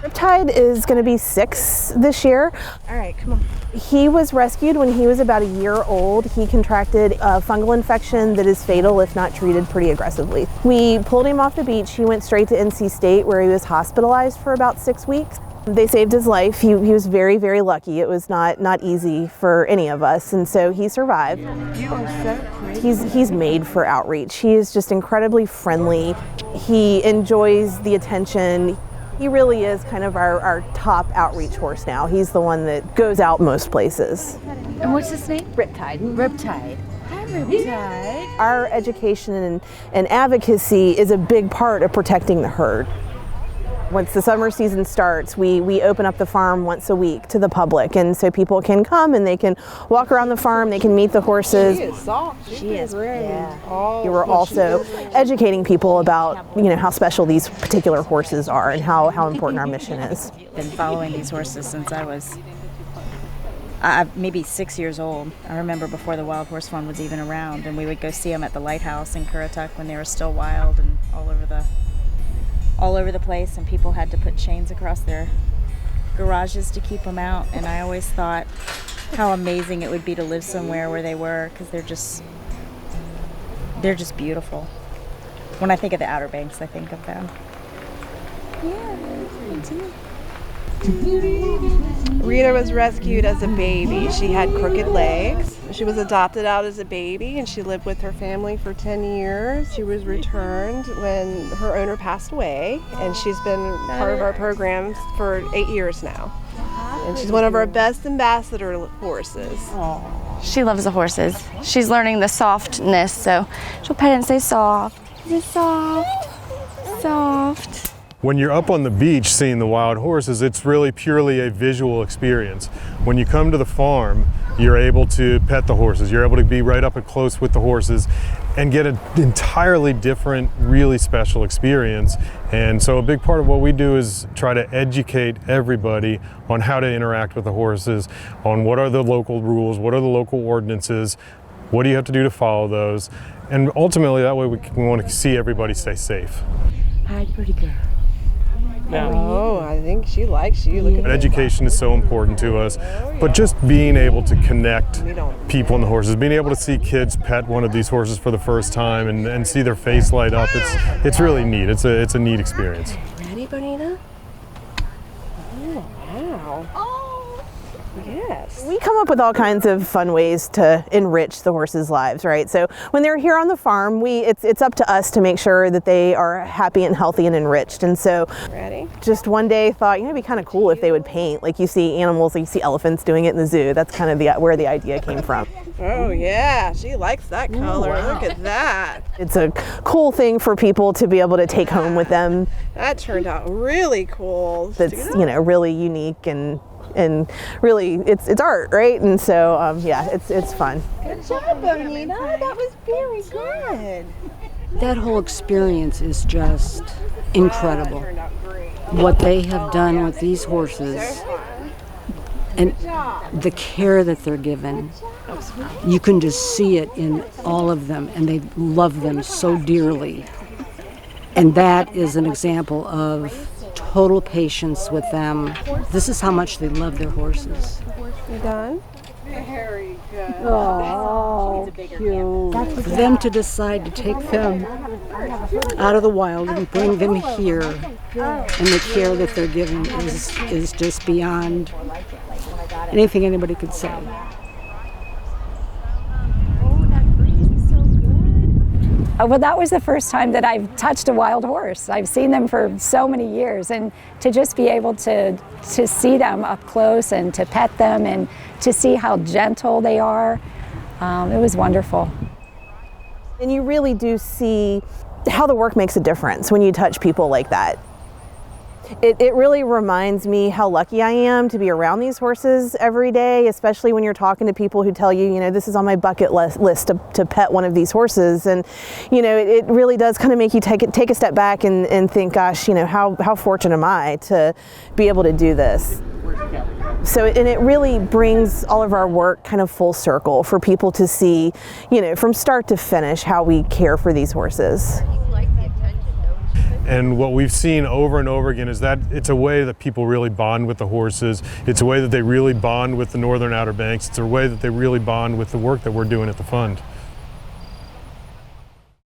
Riptide is going to be 6 this year. All right, come on. He was rescued when he was about a year old. He contracted a fungal infection that is fatal if not treated pretty aggressively. We pulled him off the beach. He went straight to NC State where he was hospitalized for about 6 weeks. They saved his life. He was very, very lucky. It was not easy for any of us, and so he survived. You are so pretty. He's made for outreach. He is just incredibly friendly. He enjoys the attention. He really is kind of our top outreach horse now. He's the one that goes out most places. And what's his name? Riptide. Riptide. Hi, Riptide. Our education and advocacy is a big part of protecting the herd. Once the summer season starts, we open up the farm once a week to the public, and so people can come and they can walk around the farm, they can meet the horses. She is soft. She is great. Yeah. We're also educating people about how special these particular horses are and how important our mission is. I've been following these horses since I was maybe 6 years old. I remember before the Wild Horse Fund was even around, and we would go see them at the lighthouse in Currituck when they were still wild and all over the place, and people had to put chains across their garages to keep them out. And I always thought how amazing it would be to live somewhere where they were, because they're just beautiful. When I think of the Outer Banks, I think of them. Rita was rescued as a baby. She had crooked legs. She was adopted out as a baby, and she lived with her family for 10 years. She was returned when her owner passed away, and she's been part of our program for 8 years now. And she's one of our best ambassador horses. She loves the horses. She's learning the softness, so she'll pet it and say soft. Is it soft? Soft. When you're up on the beach seeing the wild horses, it's really purely a visual experience. When you come to the farm, you're able to pet the horses. You're able to be right up and close with the horses and get an entirely different, really special experience. And so a big part of what we do is try to educate everybody on how to interact with the horses, on what are the local rules, what are the local ordinances, what do you have to do to follow those. And ultimately, that way we want to see everybody stay safe. Hi, pretty girl. Oh, I think she likes you. Look at Education is so important to us, but just being able to connect people and the horses, being able to see kids pet one of these horses for the first time and see their face light up, it's really neat. It's a neat experience. Ready, Bonita? Oh, wow. Yes. We come up with all kinds of fun ways to enrich the horses' lives, right? So when they're here on the farm, it's up to us to make sure that they are happy and healthy and enriched. And so, ready? Just one day thought, it'd be kind of cool if they would paint, like you see animals, like you see elephants doing it in the zoo. That's kind of where the idea came from. Oh yeah, she likes that color. Wow. Look at that. It's a cool thing for people to be able to take home with them. That turned out really cool. That's really unique and really it's art, right? And so it's fun. Good job, Bonita. That was very good. That whole experience is just incredible. What they have done with these horses and the care that they're given. You can just see it in all of them, and they love them so dearly. And that is an example of total patience with them. This is how much they love their horses. You done? Very good. Oh, cute. For them to decide to take them out of the wild and bring them here, and the care that they're given is just beyond anything anybody could say. Well, that was the first time that I've touched a wild horse. I've seen them for so many years, and to just be able to see them up close and to pet them and to see how gentle they are, it was wonderful. And you really do see how the work makes a difference when you touch people like that. It really reminds me how lucky I am to be around these horses every day, especially when you're talking to people who tell you, this is on my bucket list to pet one of these horses. And, it really does kind of make you take a step back and think, gosh, how fortunate am I to be able to do this? So, and it really brings all of our work kind of full circle for people to see, from start to finish, how we care for these horses. And what we've seen over and over again is that it's a way that people really bond with the horses. It's a way that they really bond with the Northern Outer Banks. It's a way that they really bond with the work that we're doing at the fund.